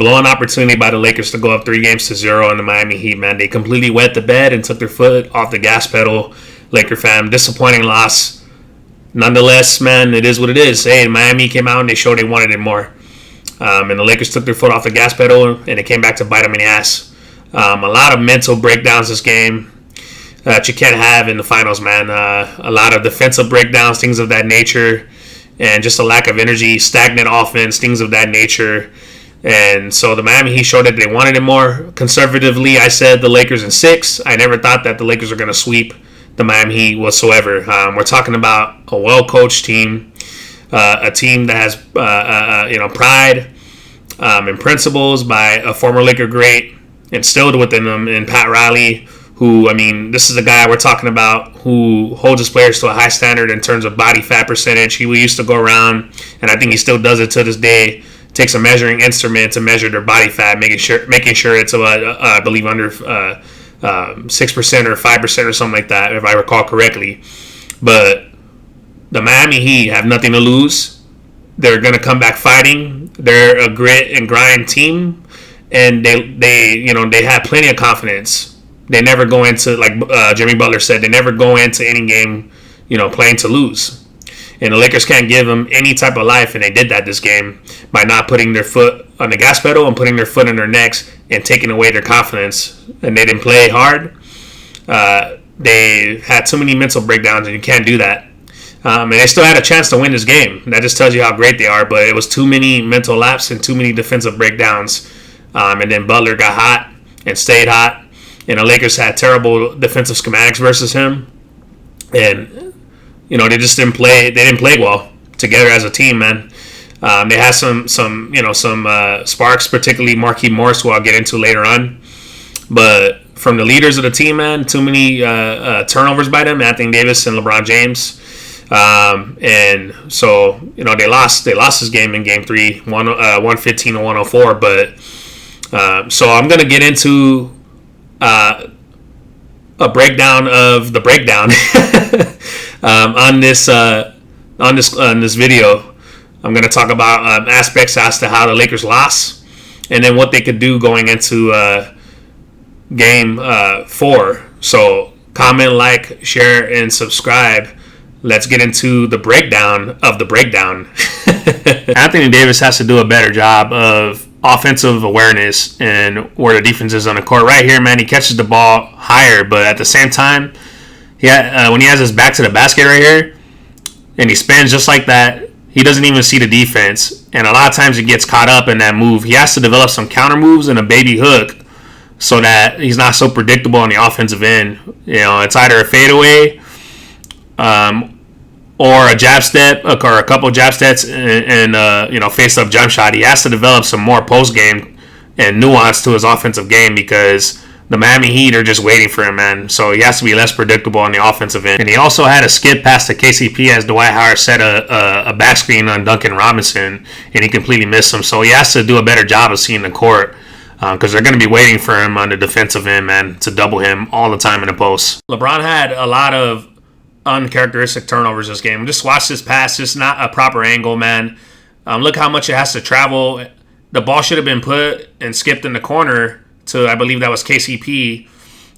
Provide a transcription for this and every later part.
blown opportunity by the Lakers to go up 3-0 in the Miami Heat, man. They completely wet the bed and took their foot off the gas pedal. Laker fam, disappointing loss. Nonetheless, man, it is what it is. Hey, Miami came out and they showed they wanted it more. And the Lakers took their foot off the gas pedal and it came back to bite them in the ass. A lot of mental breakdowns this game that you can't have in the finals, man. A lot of defensive breakdowns, things of that nature, and just a lack of energy, stagnant offense, things of that nature. And so the Miami Heat showed that they wanted it more. Conservatively, I said the Lakers in 6. I never thought that the Lakers were going to sweep the Miami Heat whatsoever. We're talking about a well-coached team, a team that has pride and principles by a former Laker great instilled within them in Pat Riley, who, I mean, this is a guy we're talking about who holds his players to a high standard in terms of body fat percentage. He used to go around, and I think he still does it to this day, takes a measuring instrument to measure their body fat, making sure it's I believe under 6% or 5% or something like that, if I recall correctly. But the Miami Heat have nothing to lose. They're going to come back fighting. They're a grit and grind team, and they have plenty of confidence. They never go into, like Jimmy Butler said, they never go into any game, playing to lose. And the Lakers can't give them any type of life, and they did that this game by not putting their foot on the gas pedal and putting their foot in their necks and taking away their confidence. And they didn't play hard. They had too many mental breakdowns, and you can't do that. And they still had a chance to win this game. That just tells you how great they are, but it was too many mental lapses and too many defensive breakdowns. And then Butler got hot and stayed hot. And the Lakers had terrible defensive schematics versus him. And, they just didn't play. They didn't play well together as a team, man. They had some sparks, particularly Marquise Morris, who I'll get into later on. But from the leaders of the team, man, too many turnovers by them, Anthony Davis and LeBron James. And so, they lost this game in Game 3, 115 to 104. But so I'm going to get into a breakdown of the breakdown on this video. I'm going to talk about aspects as to how the Lakers lost, and then what they could do going into Game 4. So comment, like, share, and subscribe. Let's get into the breakdown of the breakdown. Anthony Davis has to do a better job of offensive awareness and where the defense is on the court. Right here, man, he catches the ball higher, but at the same time, when he has his back to the basket right here, and he spins just like that, he doesn't even see the defense. And a lot of times he gets caught up in that move. He has to develop some counter moves and a baby hook so that he's not so predictable on the offensive end. It's either a fadeaway, or a jab step, or a couple jab steps, and face-up jump shot. He has to develop some more post-game and nuance to his offensive game because the Miami Heat are just waiting for him, man. So he has to be less predictable on the offensive end. And he also had a skip pass to KCP as Dwight Howard set a back screen on Duncan Robinson, and he completely missed him. So he has to do a better job of seeing the court because they're going to be waiting for him on the defensive end, man, to double him all the time in the post. LeBron had a lot of uncharacteristic turnovers this game. Just watch this pass, just not a proper angle, man. Look how much it has to travel. The ball should have been put and skipped in the corner to, I believe that was KCP,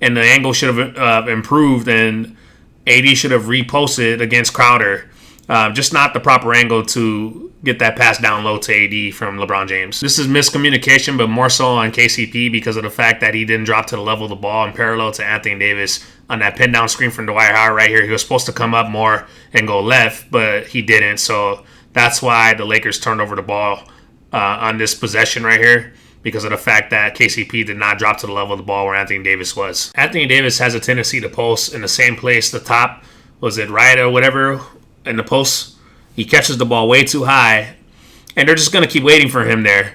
and the angle should have improved, and AD should have reposted against Crowder. Just not the proper angle to get that pass down low to AD from LeBron James. This is miscommunication, but more so on KCP because of the fact that he didn't drop to the level of the ball in parallel to Anthony Davis on that pin down screen from Dwight Howard right here. He was supposed to come up more and go left, but he didn't. So that's why the Lakers turned over the ball on this possession right here, because of the fact that KCP did not drop to the level of the ball where Anthony Davis was. Anthony Davis has a tendency to post in the same place, the top, was it right or whatever, in the post. He catches the ball way too high, and they're just going to keep waiting for him there.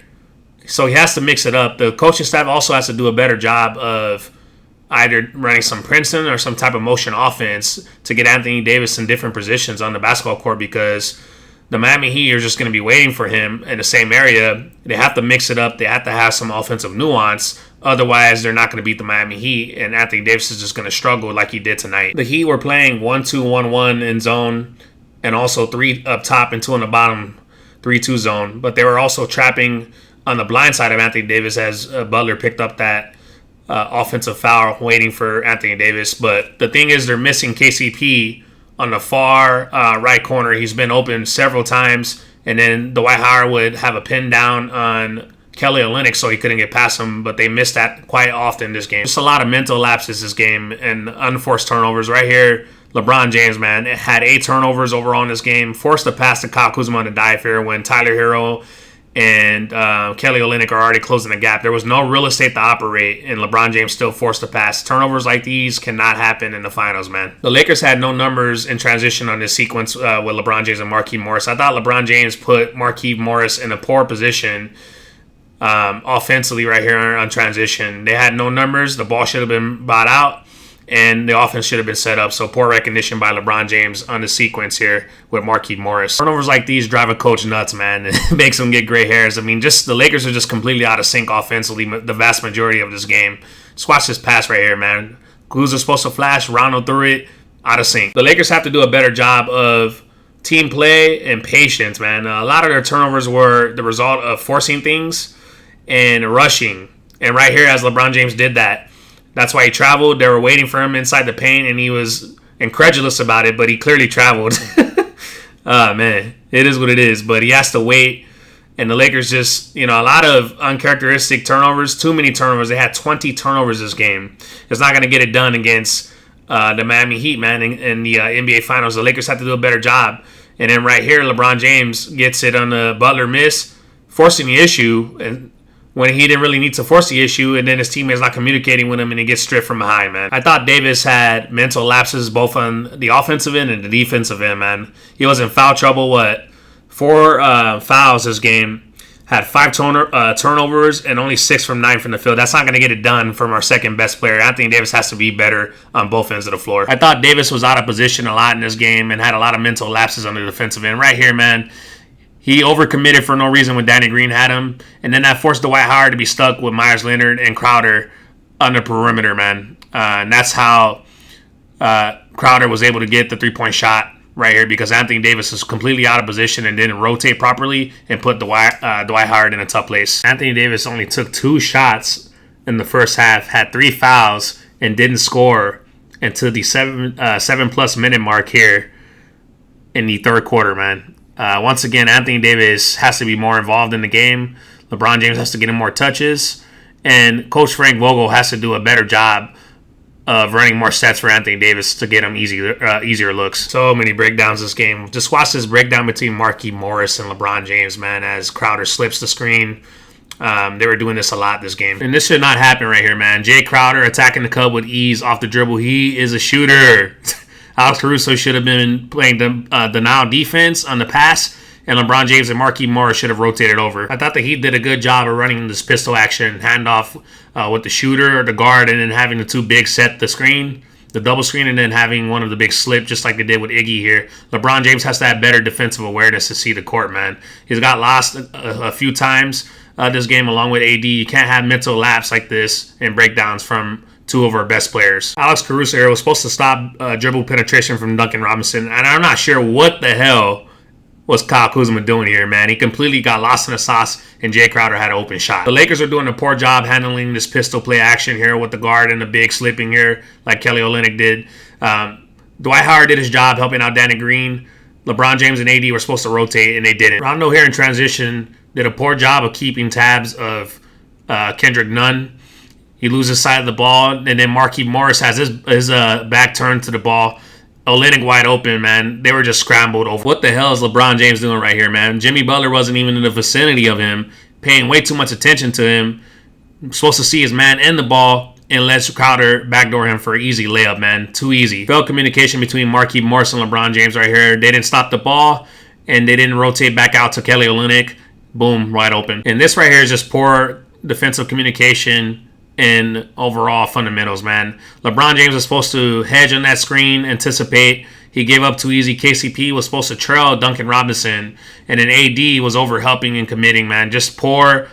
So he has to mix it up. The coaching staff also has to do a better job of either running some Princeton or some type of motion offense to get Anthony Davis in different positions on the basketball court, because the Miami Heat are just going to be waiting for him in the same area. They have to mix it up. They have to have some offensive nuance. Otherwise, they're not going to beat the Miami Heat, and Anthony Davis is just going to struggle like he did tonight. The Heat were playing 1-2-1-1 in zone, and also 3 up top and 2 on the bottom, 3-2 zone. But they were also trapping on the blind side of Anthony Davis as Butler picked up that offensive foul waiting for Anthony Davis. But the thing is, they're missing KCP on the far right corner. He's been open several times, and then Dwight Howard would have a pin down on Kelly Olynyk, so he couldn't get past him, but they missed that quite often this game. Just a lot of mental lapses this game and unforced turnovers. Right here, LeBron James, man, had 8 turnovers overall in this game, forced a pass to Kyle Kuzma on the dive here when Tyler Hero and Kelly Olynyk are already closing the gap. There was no real estate to operate, and LeBron James still forced a pass. Turnovers like these cannot happen in the finals, man. The Lakers had no numbers in transition on this sequence with LeBron James and Markieff Morris. I thought LeBron James put Markieff Morris in a poor position offensively right here on transition. They had no numbers. The ball should have been bought out, and the offense should have been set up. So poor recognition by LeBron James on the sequence here with Markieff Morris. Turnovers like these drive a coach nuts, man. It makes him get gray hairs. I mean, just the Lakers are just completely out of sync offensively the vast majority of this game. Just watch this pass right here, man. Kuzma's supposed to flash. Rondo threw it. Out of sync. The Lakers have to do a better job of team play and patience, man. A lot of their turnovers were the result of forcing things and rushing. And right here, as LeBron James did that, that's why he traveled. They were waiting for him inside the paint, and he was incredulous about it, but he clearly traveled. Man, it is what it is. But he has to wait, and the Lakers just, a lot of uncharacteristic turnovers, too many turnovers. They had 20 turnovers this game. It's not going to get it done against the Miami Heat, man, in the NBA Finals. The Lakers have to do a better job. And then right here, LeBron James gets it on the Butler miss, forcing the issue, and when he didn't really need to force the issue, and then his teammate's not communicating with him, and he gets stripped from behind, man. I thought Davis had mental lapses both on the offensive end and the defensive end, man. He was in foul trouble, 4 fouls this game, had 5 turnovers, and only 6 from 9 from the field. That's not going to get it done from our second best player. Anthony Davis has to be better on both ends of the floor. I thought Davis was out of position a lot in this game and had a lot of mental lapses on the defensive end. Right here, man, he overcommitted for no reason when Danny Green had him. And then that forced Dwight Howard to be stuck with Myers Leonard and Crowder on the perimeter, man. And that's how Crowder was able to get the 3-point shot right here, because Anthony Davis was completely out of position and didn't rotate properly and put Dwight Howard in a tough place. Anthony Davis only took 2 shots in the first half, had 3 fouls, and didn't score until the 7+ minute mark here in the third quarter, man. Once again, Anthony Davis has to be more involved in the game. LeBron James has to get him more touches. And Coach Frank Vogel has to do a better job of running more sets for Anthony Davis to get him easier looks. So many breakdowns this game. Just watch this breakdown between Markieff Morris and LeBron James, man, as Crowder slips the screen. They were doing this a lot this game. And this should not happen right here, man. Jay Crowder attacking the Cub with ease off the dribble. He is a shooter. Alex Caruso should have been playing the denial defense on the pass, and LeBron James and Markieff Morris should have rotated over. I thought that he did a good job of running this pistol action handoff with the shooter or the guard, and then having the 2 bigs set the screen, the double screen, and then having one of the bigs slip just like they did with Iggy here. LeBron James has to have better defensive awareness to see the court, man. He's got lost a few times this game along with AD. You can't have mental lapse like this and breakdowns from 2 of our best players. Alex Caruso here was supposed to stop dribble penetration from Duncan Robinson, and I'm not sure what the hell was Kyle Kuzma doing here, man. He completely got lost in the sauce, and Jay Crowder had an open shot. The Lakers are doing a poor job handling this pistol play action here with the guard and the big slipping here like Kelly Olynyk did. Dwight Howard did his job helping out Danny Green. LeBron James and AD were supposed to rotate, and they didn't. Rondo here in transition did a poor job of keeping tabs of Kendrick Nunn. He loses sight of the ball, and then Markieff Morris has his back turned to the ball. Olynyk wide open, man. They were just scrambled over. What the hell is LeBron James doing right here, man? Jimmy Butler wasn't even in the vicinity of him, paying way too much attention to him. Supposed to see his man in the ball, and lets Crowder backdoor him for an easy layup, man. Too easy. Failed communication between Markieff Morris and LeBron James right here. They didn't stop the ball, and they didn't rotate back out to Kelly Olynyk. Boom, wide open. And this right here is just poor defensive communication and overall fundamentals, man. LeBron James was supposed to hedge on that screen, anticipate. He gave up too easy. KCP was supposed to trail Duncan Robinson, and then AD was over helping and committing, man. Just poor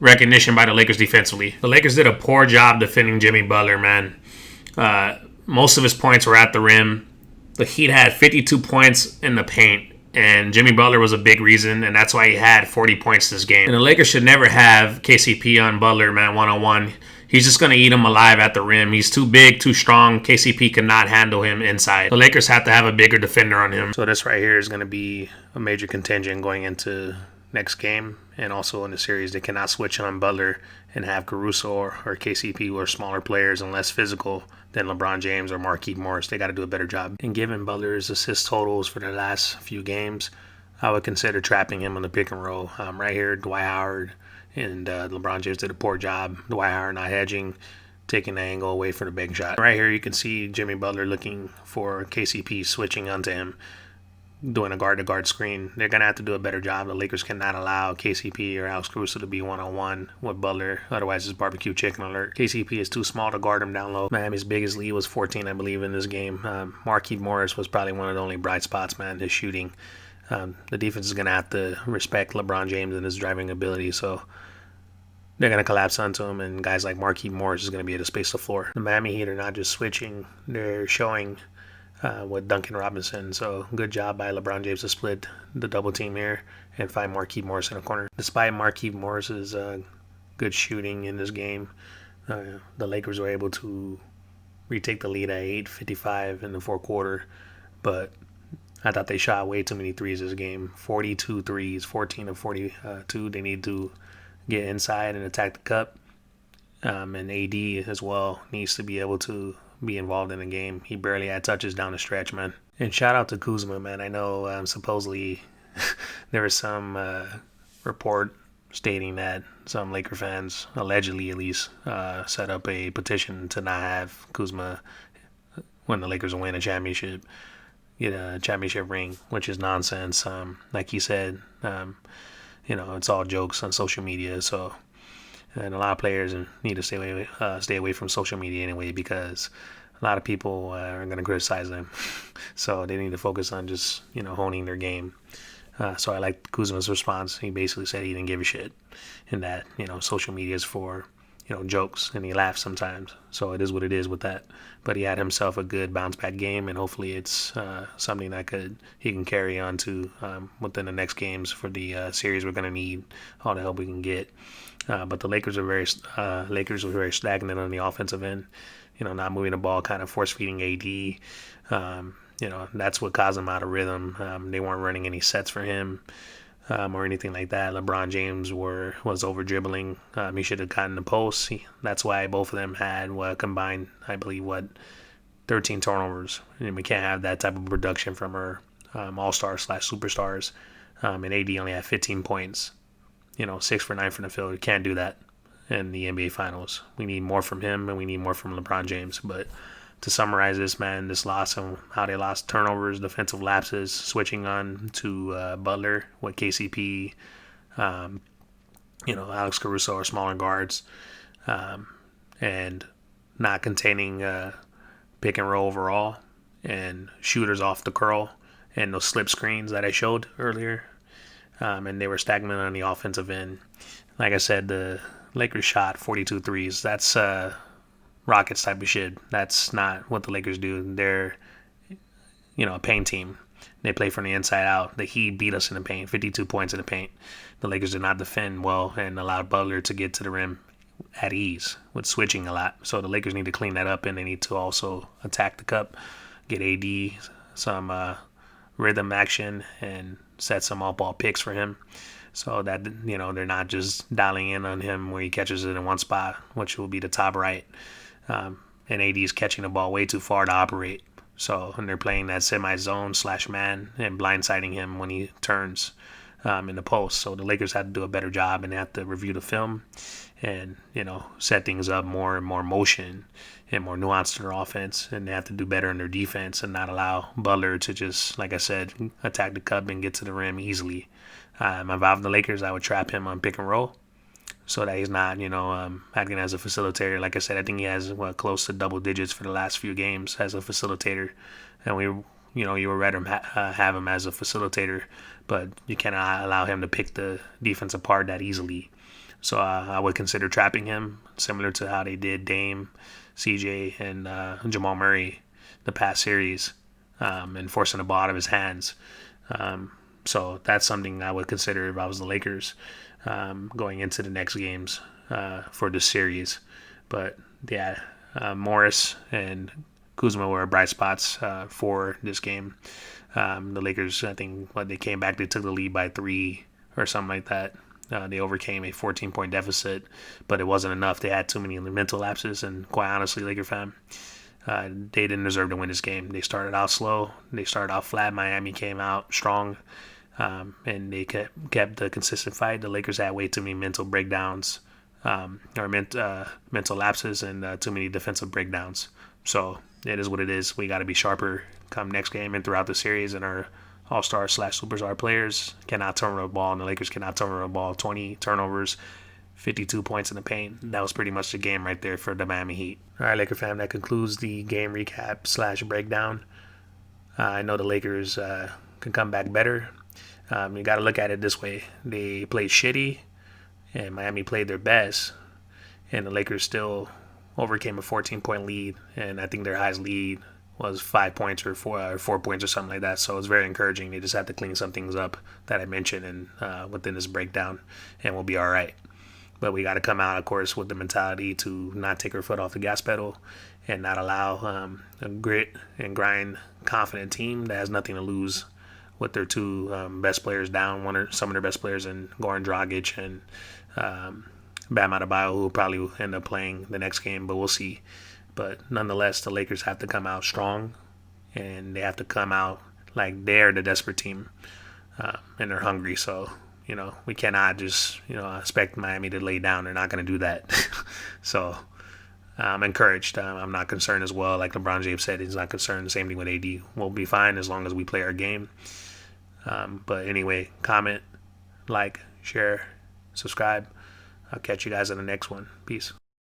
recognition by the Lakers defensively. The Lakers did a poor job defending Jimmy Butler, man. Most of his points were at the rim. The Heat had 52 points in the paint, And Jimmy Butler was a big reason, and that's why he had 40 points this game. And the Lakers should never have KCP on Butler, man, one-on-one. He's just going to eat him alive at the rim. He's too big, too strong. KCP cannot handle him inside. The Lakers have to have a bigger defender on him. So this right here is going to be a major contingent going into next game. And also in the series, they cannot switch on Butler and have Caruso or KCP, who are smaller players and less physical than LeBron James or Markieff Morris. They got to do a better job. And given Butler's assist totals for the last few games, I would consider trapping him on the pick and roll. Right here, Dwight Howard and LeBron James did a poor job. Dwight Howard not hedging, taking the angle away for the bank shot. Right here, you can see Jimmy Butler looking for KCP, switching onto him, doing a guard-to-guard screen. They're going to have to do a better job. The Lakers cannot allow KCP or Alex Caruso to be one-on-one with Butler. Otherwise, it's barbecue chicken alert. KCP is too small to guard him down low. Miami's biggest lead was 14, I believe, in this game. Markieff Morris was probably one of the only bright spots, man, his shooting. The defense is going to have to respect LeBron James and his driving ability, so they're going to collapse onto him, and guys like Markieff Morris is going to be able to space the floor. The Miami Heat are not just switching. They're showing with Duncan Robinson. So good job by LeBron James to split the double team here and find Markieff Morris in the corner. Despite Markieff Morris's good shooting in this game, the Lakers were able to retake the lead at 8:55 in the fourth quarter, but I thought they shot way too many threes this game. 42 threes, 14 of 42. They need to get inside and attack the cup. And AD as well needs to be able to be involved in the game. He barely had touches down the stretch, man. And shout out to Kuzma, man. I know supposedly there was some report stating that some Laker fans, allegedly at least, set up a petition to not have Kuzma, when the Lakers win a championship, get a championship ring, which is nonsense. Like he said, it's all jokes on social media. So, and a lot of players need to stay away from social media anyway, because a lot of people are going to criticize them. So they need to focus on just honing their game. So I like Kuzma's response. He basically said he didn't give a shit, and that social media is for jokes, and he laughs sometimes. So it is what it is with that. But he had himself a good bounce back game, and hopefully it's something that he can carry on to within the next games for the series. We're going to need all the help we can get. But the Lakers were very stagnant on the offensive end. Not moving the ball, kind of force feeding AD. That's what caused him out of rhythm. They weren't running any sets for him or anything like that. LeBron James was over dribbling. He should have gotten the post. That's why both of them had combined, I believe, 13 turnovers. And we can't have that type of production from our all-stars/superstars. And AD only had 15 points. 6 for 9 from the field. We can't do that in the NBA Finals. We need more from him, and we need more from LeBron James. But to summarize this, man, this loss and how they lost turnovers, defensive lapses, switching on to Butler with KCP, Alex Caruso or smaller guards, and not containing pick and roll overall, and shooters off the curl, and those slip screens that I showed earlier. And they were stagnant on the offensive end. Like I said, the Lakers shot 42 threes. That's Rockets type of shit. That's not what the Lakers do. They're, a paint team. They play from the inside out. The Heat beat us in the paint, 52 points in the paint. The Lakers did not defend well and allowed Butler to get to the rim at ease with switching a lot. So the Lakers need to clean that up, and they need to also attack the cup, get AD some rhythm action, and set some off-ball picks for him, so that they're not just dialing in on him where he catches it in one spot, which will be the top right, and AD is catching the ball way too far to operate. So, and they're playing that semi-zone /man and blindsiding him when he turns in the post. So the Lakers have to do a better job, and they have to review the film and set things up more and more motion and more nuanced in their offense, and they have to do better in their defense and not allow Butler to just, like I said, attack the cup and get to the rim easily. If I was the Lakers, I would trap him on pick and roll so that he's not, acting as a facilitator. Like I said, I think he has close to double digits for the last few games as a facilitator, and you would rather have him as a facilitator, but you cannot allow him to pick the defense apart that easily. So I would consider trapping him, similar to how they did Dame, CJ, and Jamal Murray the past series, and forcing the ball out of his hands. So that's something I would consider if I was the Lakers going into the next games for this series. But yeah, Morris and Kuzma were bright spots for this game. The Lakers, I think, when they came back, they took the lead by 3 or something like that. They overcame a 14-point deficit, but it wasn't enough. They had too many mental lapses, and quite honestly, Laker fan, they didn't deserve to win this game. They started out slow. They started out flat. Miami came out strong, and they kept the consistent fight. The Lakers had way too many mental breakdowns, mental lapses, and too many defensive breakdowns. So it is what it is. We got to be sharper come next game and throughout the series. And our all-star / superstar players cannot turn over the ball, and the Lakers cannot turn over the ball. 20 turnovers, 52 points in the paint. That was pretty much the game right there for the Miami Heat. All right, Laker fam, that concludes the game recap / breakdown. I know the Lakers can come back better. You got to look at it this way. They played shitty, and Miami played their best, and the Lakers still overcame a 14-point lead, and I think their highest lead was 5 points or 4 points or something like that. So it's very encouraging. They just have to clean some things up that I mentioned and within this breakdown, and we'll be all right. But we got to come out, of course, with the mentality to not take our foot off the gas pedal and not allow a grit and grind confident team that has nothing to lose with their two best players down, some of their best players in Goran Dragic and Bam Adebayo, who will probably end up playing the next game, but we'll see. But nonetheless, the Lakers have to come out strong, and they have to come out like they're the desperate team, and they're hungry. So, we cannot just, expect Miami to lay down. They're not going to do that. So I'm encouraged. I'm not concerned as well. Like LeBron James said, he's not concerned. The same thing with AD. We'll be fine as long as we play our game. But anyway, comment, like, share, subscribe. I'll catch you guys in the next one. Peace.